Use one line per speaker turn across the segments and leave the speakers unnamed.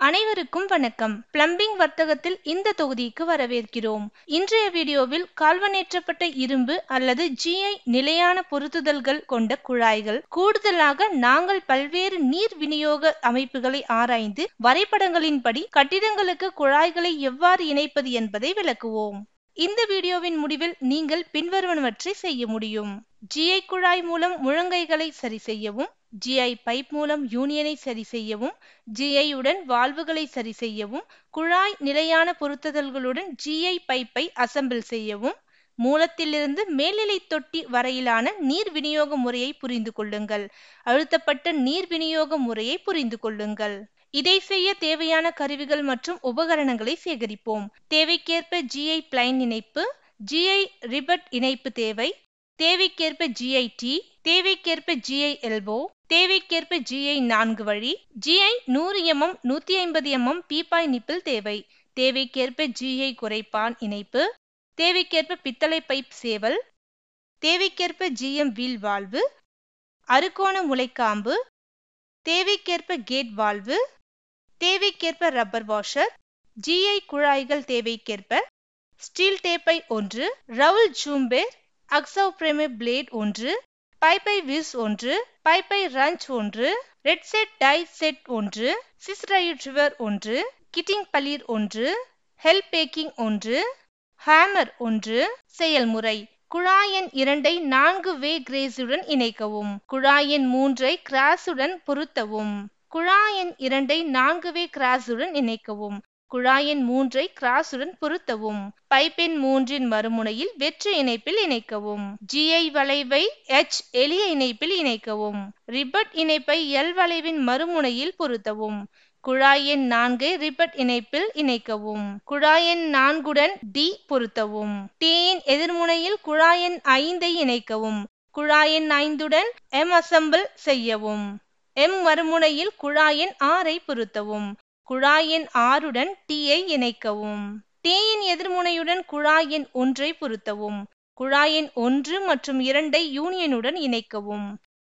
அனைவருக்கும் வணக்கம். பிளம்பிங் வர்த்தகத்தில் இந்த தொகுதிக்கு வரவேற்கிறோம். இன்றைய வீடியோவில் கால்வனேற்றப்பட்ட இரும்பு அல்லது GI நிலையான பொருத்துதல்கள் கொண்ட குழாய்கள், கூடுதலாக நாங்கள் பல்வேறு நீர் விநியோக அமைப்புகளை ஆராய்ந்து வரைபடங்களின்படி கட்டிடங்களுக்கு குழாய்களை எவ்வாறு இணைப்பது என்பதை விளக்குவோம். இந்த வீடியோவின் முடிவில் நீங்கள் பின்வருவனவற்றை செய்ய முடியும். GI குழாய் மூலம் முழங்கைகளை சரி செய்யவும், GI பைப் மூலம் யூனியனை சரி செய்யவும், GI உடன் வால்வுகளை சரி செய்யவும், குழாய் நிலையான பொருத்துதல்களுடன் GI பைப்பை அசெம்பிள் செய்யவும், மூலத்திலிருந்து மேல்நிலை தொட்டி வரையிலான நீர் விநியோக முறையை புரிந்து கொள்ளுங்கள். அழுத்தப்பட்ட நீர் விநியோக முறையை புரிந்து கொள்ளுங்கள். இதை செய்ய தேவையான கருவிகள் மற்றும் உபகரணங்களை சேகரிப்போம். தேவைக்கேற்ப GI பிளைன் இணைப்பு, GI ரிபட் இணைப்பு தேவை, தேவைக்கேற்ப GI T, தேவைக்கேற்ப GI எல்போ, தேவைக்கேற்ப GI 4 வழி, GI 100 mm 150 mm பீப்பாய் நிப்பிள் தேவை, தேவைக்கேற்ப GI குறைப்பான் இணைப்பு, தேவைக்கேற்ப பித்தளை பைப் சேவல், தேவைக்கேற்ப GM வீல் வால்வு, அறுகோண முளைக்காம்பு, தேவைக்கேற்ப கேட் வால்வு, தேவைக்கேற்ப ரப்பர் வாஷர், GI குழாய்கள் தேவைக்கேற்ப ஸ்டீல் டேப்பை 1, ரவுல் ஜூம்பேர், அக்சவ் பிரேமே பிளேட் 1, பைப்பை விஸ் 1, பைப்பை wrench 1, thread set die set 1, சிஸ் ரிட்ரீவர் 1, கிட்டிங் பலீர் 1, ஹெல் பேக்கிங் 1, ஹேமர் 1. செயல்முறை: குழாய் எண் 2ஐ 4 வே கிரேஸுடன் இணைக்கவும். குழாய் எண் 3ஐ கிராஸுடன் பொருத்தவும். குழாய் எண் 2ஐ 4 வே கிராஸுடன் இணைக்கவும். குழாய் எண் 3ஐ கிராஸுடன் பொருத்தவும். பைப் எண் 3இன் மறுமுனையில் வெற்று இணைப்பில் இணைக்கவும். GI வளைவை H எளிய இணைப்பில் இணைக்கவும். ரிபட் இணைப்பை L வளைவின் மறுமுனையில் பொருத்தவும். குழாய் எண் 4ஐ ரிபட் இணைப்பில் இணைக்கவும். குழாய் எண் 4உடன் D பொருத்தவும். T இன் எதிர்முனையில் குழாய் எண் 5ஐ இணைக்கவும். குழாய் எண் 5உடன் M அசெம்பிள் செய்யவும். M மறுமுனையில் குழாய் எண் 6ஐ பொருத்தவும். குழாய் எண் 6உடன் T ஐ இணைக்கவும். T இன் எதிர்முனையுடன் குழாய் எண் 1ஐ பொருத்தவும். குழாய் எண் 1 மற்றும் 2ஐ யூனியனுடன் இணைக்கவும்.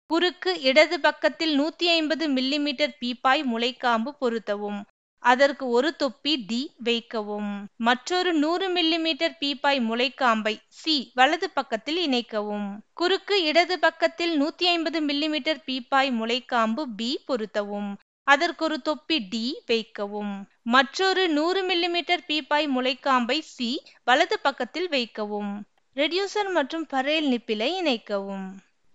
குறுக்கு இடது பக்கத்தில் 150 mm பீப்பாய் முளைக்காம்பு பொருத்தவும். அதற்கு ஒரு தொப்பி D வைக்கவும். மற்றொரு 100 mm பீப்பாய் முளைக்காம்பை C வலது பக்கத்தில் இணைக்கவும். குறுக்கு இடது பக்கத்தில் 150 mm பீப்பாய் முளைக்காம்பு B பொருத்தவும். அதற்கு ஒரு தொப்பி D வைக்கவும். மற்றொரு 100 mm பீப்பாய் முளைக்காம்பை C வலது பக்கத்தில் வைக்கவும். ரெடியூசர் மற்றும் பரேல் நிப்பிலை இணைக்கவும்.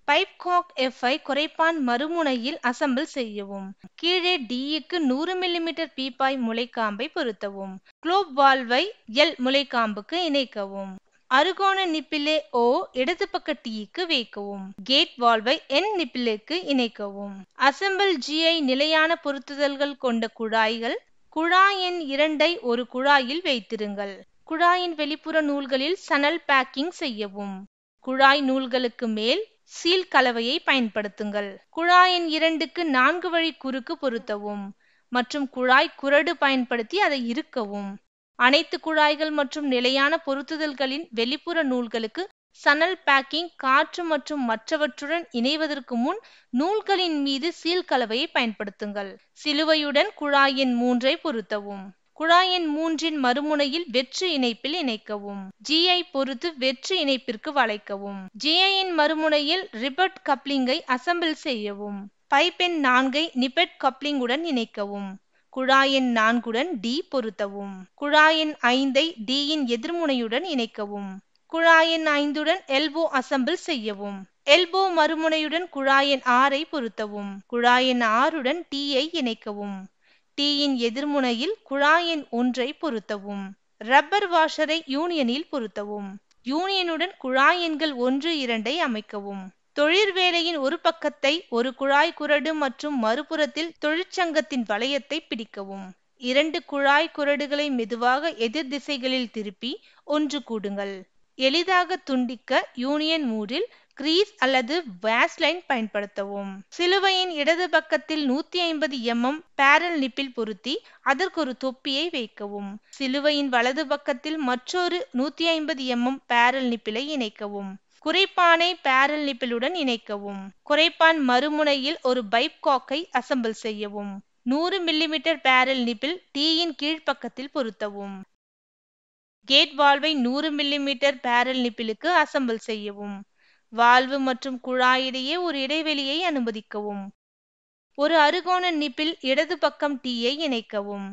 பைப் காக் F-ஐ குறைப்பான் மறுமுனையில் அசெம்பிள் செய்யவும். கீழே D-க்கு 100 mm பீப்பாய் முளைக்காம்பை பொருத்தவும். குளோப் வால்வை L முளைக்காம்புக்கு இணைக்கவும். அறுகோண நிப்பிலே O இடது பக்க T-க்கு வைக்கவும். கேட் வால்வை N நிப்பிலுக்கு இணைக்கவும். அசெம்பிள் GI நிலையான பொருத்துதல்கள் கொண்ட குழாய்கள். குழாய் எண் 2ஐ ஒரு குழாயில் வைத்திருங்கள். குழாயின் வெளிப்புற நூல்களில் சணல் பேக்கிங் செய்யவும். குழாய் நூல்களுக்கு மேல் சீல் கலவையை பயன்படுத்துங்கள். குழாய் எண் 2க்கு 4 வழி குறுக்கு பொருத்தவும் மற்றும் குழாய் குறடு பயன்படுத்தி அதை இறுக்கவும். அனைத்து குழாய்கள் மற்றும் நிலையான பொருத்துதல்களின் வெளிப்புற நூல்களுக்கு சணல் பேக்கிங் காற்று மற்றும் மற்றவற்றுடன் இணைவதற்கு முன் நூல்களின் மீது சீல் கலவையை பயன்படுத்துங்கள். சிலுவையுடன் குழாய் எண் 3ஐ பொருத்தவும். குழாய் எண் 3இன் மறுமுனையில் வெற்று இணைப்பில் இணைக்கவும். GI பொருத்து வெற்று இணைப்பிற்கு வளைக்கவும். GI-யின் மறுமுனையில் ரிபட் கப்ளிங்கை அசெம்பிள் செய்யவும். பைப் எண் 4ஐ நிப்பெட் கப்ளிங் உடன் இணைக்கவும். குழாய் எண் 4உடன் D பொருத்தவும். குழாய் எண் 5ஐ D-யின் எதிர்முனையுடன் இணைக்கவும். குழாய் எண் 5உடன் எல்போ அசெம்பிள் செய்யவும். எல்போ மறுமுனையுடன் குழாய் எண் 6ஐ பொருத்தவும். குழாய் எண் 6உடன் T-ஐ இணைக்கவும். T-யின் எதிர்முனையில் குழாய் எண் 1ஐ பொருத்தவும். ரப்பர் வாஷரை யூனியனில் பொருத்தவும். யூனியனுடன் குழாய் எண்கள் 1, 2ஐ அமைக்கவும். தொழிற்வேலையின் ஒரு பக்கத்தை ஒரு குழாய் குறடு மற்றும் மறுபுறத்தில் தொழிற்சங்கத்தின் வளையத்தை பிடிக்கவும். 2 குழாய் குறடுகளை மெதுவாக எதிர் திசைகளில் திருப்பி ஒன்று கூடுங்கள். எளிதாக துண்டிக்க யூனியன் மூடில் கிரீஸ் அல்லது வாஸ்லைன் பயன்படுத்தவும். சிலுவையின் இடது பக்கத்தில் 150 mm பேரல் நிப்பில் பொருத்தி அதற்கு ஒரு தொப்பியை வைக்கவும். சிலுவையின் வலது பக்கத்தில் மற்றொரு 150 mm பேரல் நிப்பிலை இணைக்கவும். குறைப்பானை பேரல் நிப்பிலுடன் இணைக்கவும். குறைப்பான் மறுமுனையில் ஒரு பைப் காக்கை அசெம்பிள் செய்யவும். 100 மிமீ பேரல் நிப்பில் டீயின் கீழ்ப்பக்கத்தில் பொருத்தவும். கேட் வால்வை 100 மிமீ பேரல் நிப்பிலுக்கு அசெம்பிள் செய்யவும். வால்வு மற்றும் குழாய் இடையே ஒரு இடைவெளியை அனுமதிக்கவும். ஒரு அறுகோண நிப்பில் இடது பக்கம் டீயை இணைக்கவும்.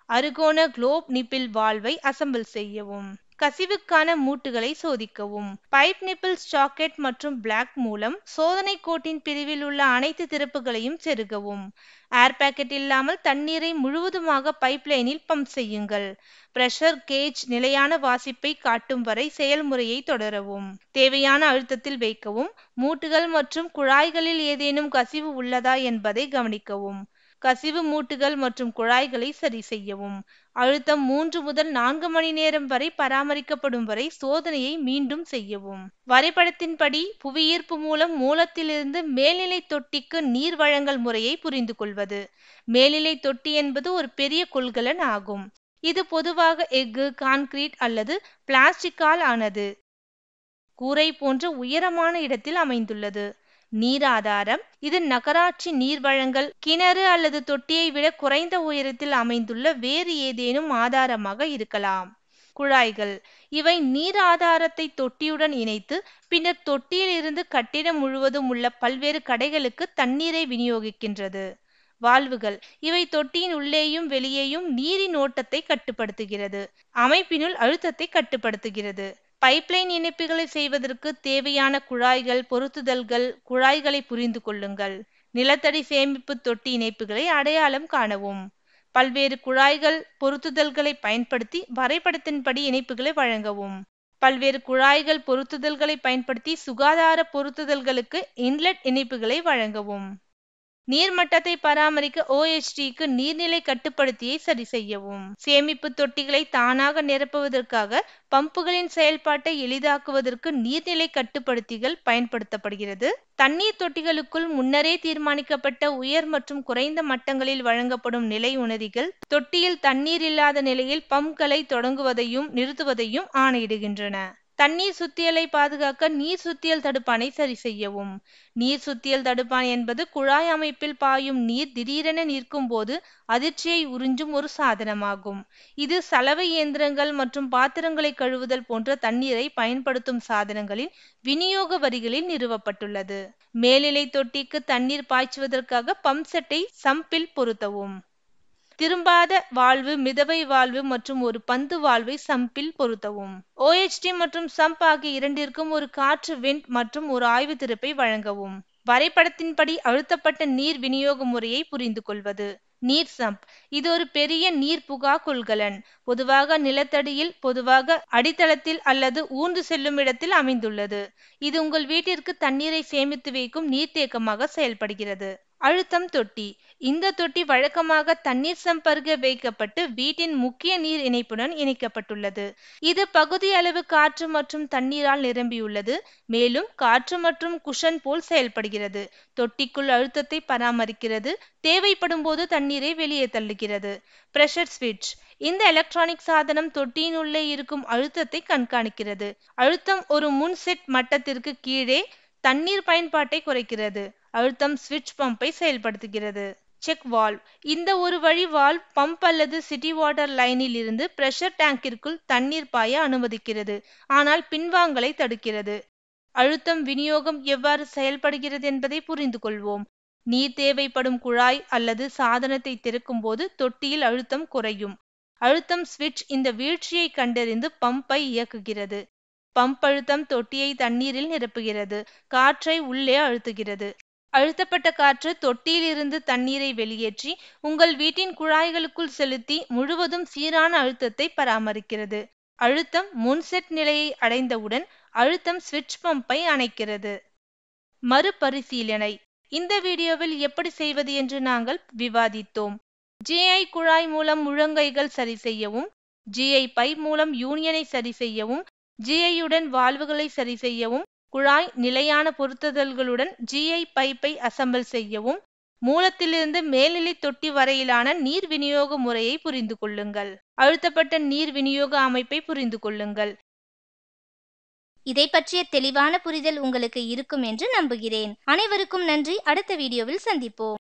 அறுகோண குளோப் நிப்பில் வால்வை அசெம்பிள் செய்யவும். கசிவுக்கான மூட்டுகளை சோதிக்கவும். பைப் நிப்பிள் சாக்கெட் மற்றும் பிளாக் மூலம் சோதனை கோட்டின் பிரிவில் உள்ள அனைத்து திறப்புகளையும் செருகவும். ஏர் பாக்கெட் இல்லாமல் தண்ணீரை முழுவதுமாக பைப்லைனில் பம்ப் செய்யுங்கள். பிரஷர் கேஜ் நிலையான வாசிப்பை காட்டும் வரை செயல்முறையை தொடரவும். தேவையான அழுத்தத்தில் வைக்கவும். மூட்டுகள் மற்றும் குழாய்களில் ஏதேனும் கசிவு உள்ளதா என்பதை கவனிக்கவும். கசிவு மூட்டுகள் மற்றும் குழாய்களை சரி செய்யவும். அழுத்தம் 3 முதல் 4 மணி நேரம் வரை பராமரிக்கப்படும் வரை சோதனையை மீண்டும் செய்யவும். வரைபடத்தின்படி புவியீர்ப்பு மூலம் மூலத்திலிருந்து மேல்நிலை தொட்டிக்கு நீர் வழங்கல் முறையை புரிந்து கொள்வது. மேல்நிலை தொட்டி என்பது ஒரு பெரிய கொள்கலன் ஆகும். இது பொதுவாக எஃகு, கான்கிரீட் அல்லது பிளாஸ்டிக்கால் ஆனது. கூரை போன்ற உயரமான இடத்தில் அமைந்துள்ளது. நீர் ஆதாரம். இது நகராட்சி நீர் வழங்கல் கிணறு அல்லது தொட்டியை விட குறைந்த உயரத்தில் அமைந்துள்ள வேறு ஏதேனும் ஆதாரமாக இருக்கலாம். குழாய்கள். இவை நீர் ஆதாரத்தை தொட்டியுடன் இணைத்து பின்னர் தொட்டியில் இருந்து கட்டிடம் முழுவதும் உள்ள பல்வேறு கடைகளுக்கு தண்ணீரை விநியோகிக்கின்றது. வால்வுகள். இவை தொட்டியின் உள்ளேயும் வெளியேயும் நீரின் ஓட்டத்தை கட்டுப்படுத்துகிறது. அமைப்பினுள் அழுத்தத்தை கட்டுப்படுத்துகிறது. பைப்லைன் இணைப்புகளை செய்வதற்கு தேவையான குழாய்கள், பொருத்துதல்கள். குழாய்களை புரிந்து கொள்ளுங்கள். நிலத்தடி சேமிப்பு தொட்டி இணைப்புகளை அடையாளம் காணவும். பல்வேறு குழாய்கள், பொருத்துதல்களை பயன்படுத்தி வரைபடத்தின்படி இணைப்புகளை வழங்கவும். பல்வேறு குழாய்கள், பொருத்துதல்களை பயன்படுத்தி சுகாதார பொருத்துதல்களுக்கு இன்லெட் இணைப்புகளை வழங்கவும். நீர்மட்டத்தை பராமரிக்க OHDக்கு நீர்நிலை கட்டுப்படுத்தியை சரி செய்யவும். சேமிப்பு தொட்டிகளை தானாக நிரப்புவதற்காக பம்புகளின் செயல்பாட்டை எளிதாக்குவதற்கு நீர்நிலை கட்டுப்படுத்திகள் பயன்படுத்தப்படுகிறது. தண்ணீர் தொட்டிகளுக்குள் முன்னரே தீர்மானிக்கப்பட்ட உயர் மற்றும் குறைந்த மட்டங்களில் வழங்கப்படும் நிலை உணரிகள் தொட்டியில் தண்ணீர் இல்லாத நிலையில் பம்புகளை தொடங்குவதையும் நிறுத்துவதையும் ஆணையிடுகின்றன. தண்ணீர் சுத்தியலை பாதுகாக்க நீர் சுத்தியல் தடுப்பானை சரி செய்யவும். நீர் சுத்தியல் தடுப்பான் என்பது குழாய் அமைப்பில் பாயும் நீர் திடீரென நிற்கும் போது அதிர்ச்சியை உறிஞ்சும் ஒரு சாதனமாகும். இது சலவை இயந்திரங்கள் மற்றும் பாத்திரங்களை கழுவுதல் போன்ற தண்ணீரை பயன்படுத்தும் சாதனங்களின் விநியோக வரிகளில் நிறுவப்பட்டுள்ளது. மேல்நிலை தொட்டிக்கு தண்ணீர் பாய்ச்சுவதற்காக பம்ப் செட்டை சம்பில் பொருத்தவும். திரும்பாத வால்வு, மிதவை வால்வு மற்றும் ஒரு பந்து வால்வை சம்பில் பொருத்தவும். OHD மற்றும் சம்ப் ஆகிய இரண்டிற்கும் ஒரு காற்று வெண்ட் மற்றும் ஒரு ஆய்வு திறப்பை வழங்கவும். வரைபடத்தின்படி அழுத்தப்பட்ட நீர் விநியோக முறையை புரிந்து கொள்வது. நீர் சம்ப். இது ஒரு பெரிய நீர் புகா கொள்கலன். பொதுவாக நிலத்தடியில், பொதுவாக அடித்தளத்தில் அல்லது ஊர்ந்து செல்லும் இடத்தில் அமைந்துள்ளது. இது உங்கள் வீட்டிற்கு தண்ணீரை சேமித்து வைக்கும் நீர்த்தேக்கமாக செயல்படுகிறது. அழுத்தம் தொட்டி. இந்த தொட்டி வழக்கமாக தண்ணீர் சம்ப் அருகே வைக்கப்பட்டு வீட்டின் முக்கிய நீர் இணைப்புடன் இணைக்கப்பட்டுள்ளது. இது பகுதி அளவு காற்று மற்றும் தண்ணீரால் நிரம்பியுள்ளது. மேலும் காற்று மற்றும் குஷன் போல் செயல்படுகிறது. தொட்டிக்குள் அழுத்தத்தை பராமரிக்கிறது. தேவைப்படும் போது தண்ணீரை வெளியே தள்ளுகிறது. பிரஷர் ஸ்விட்ச். இந்த எலக்ட்ரானிக் சாதனம் தொட்டியின் உள்ளே இருக்கும் அழுத்தத்தை கண்காணிக்கிறது. அழுத்தம் ஒரு முன் செட் மட்டத்திற்கு கீழே தண்ணீர் பயன்பாட்டை குறைக்கிறது. அழுத்தம் ஸ்விட்ச் பம்பை செயல்படுத்துகிறது. Check valve. இந்த ஒரு வழி வால்வ் பம்ப் அல்லது சிட்டி வாட்டர் லைனில் இருந்து பிரஷர் டேங்கிற்குள் தண்ணீர் பாய அனுமதிக்கிறது, ஆனால் பின்வாங்கலை தடுக்கிறது. அழுத்தம் விநியோகம் எவ்வாறு செயல்படுகிறது என்பதை புரிந்து கொள்வோம். நீர் தேவைப்படும் குழாய் அல்லது சாதனத்தை திறக்கும் போது தொட்டியில் அழுத்தம் குறையும். அழுத்தம் ஸ்விட்ச் இந்த வீழ்ச்சியை கண்டறிந்து பம்பை இயக்குகிறது. பம்ப் அழுத்தம் தொட்டியை தண்ணீரில் நிரப்புகிறது. காற்றை உள்ளே அழுத்துகிறது. அழுத்தப்பட்ட காற்று தொட்டியில் இருந்து தண்ணீரை வெளியேற்றி உங்கள் வீட்டின் குழாய்களுக்குள் செலுத்தி முழுவதும் சீரான அழுத்தத்தை பராமரிக்கிறது. அழுத்தம் முன்செட் நிலையை அடைந்தவுடன் அழுத்தம் ஸ்விட்ச் பம்பை அணைக்கிறது. மறுபரிசீலனை. இந்த வீடியோவில் எப்படி செய்வது என்று நாங்கள் விவாதித்தோம். GI குழாய் மூலம் முழங்கைகள் சரி செய்யவும், GI பைப் மூலம் யூனியனை சரி செய்யவும், GI உடன் வால்வுகளை சரி செய்யவும், குழாய் நிலையான பொருத்துதல்களுடன் GI பைப்பை அசெம்பிள் செய்யவும், மூலத்திலிருந்து மேல்நிலை தொட்டி வரையிலான நீர் விநியோக முறையை புரிந்து கொள்ளுங்கள். அழுத்தப்பட்ட நீர் விநியோக அமைப்பை புரிந்து கொள்ளுங்கள்.
இதை பற்றிய தெளிவான புரிதல் உங்களுக்கு இருக்கும் என்று நம்புகிறேன். அனைவருக்கும் நன்றி. அடுத்த வீடியோவில் சந்திப்போம்.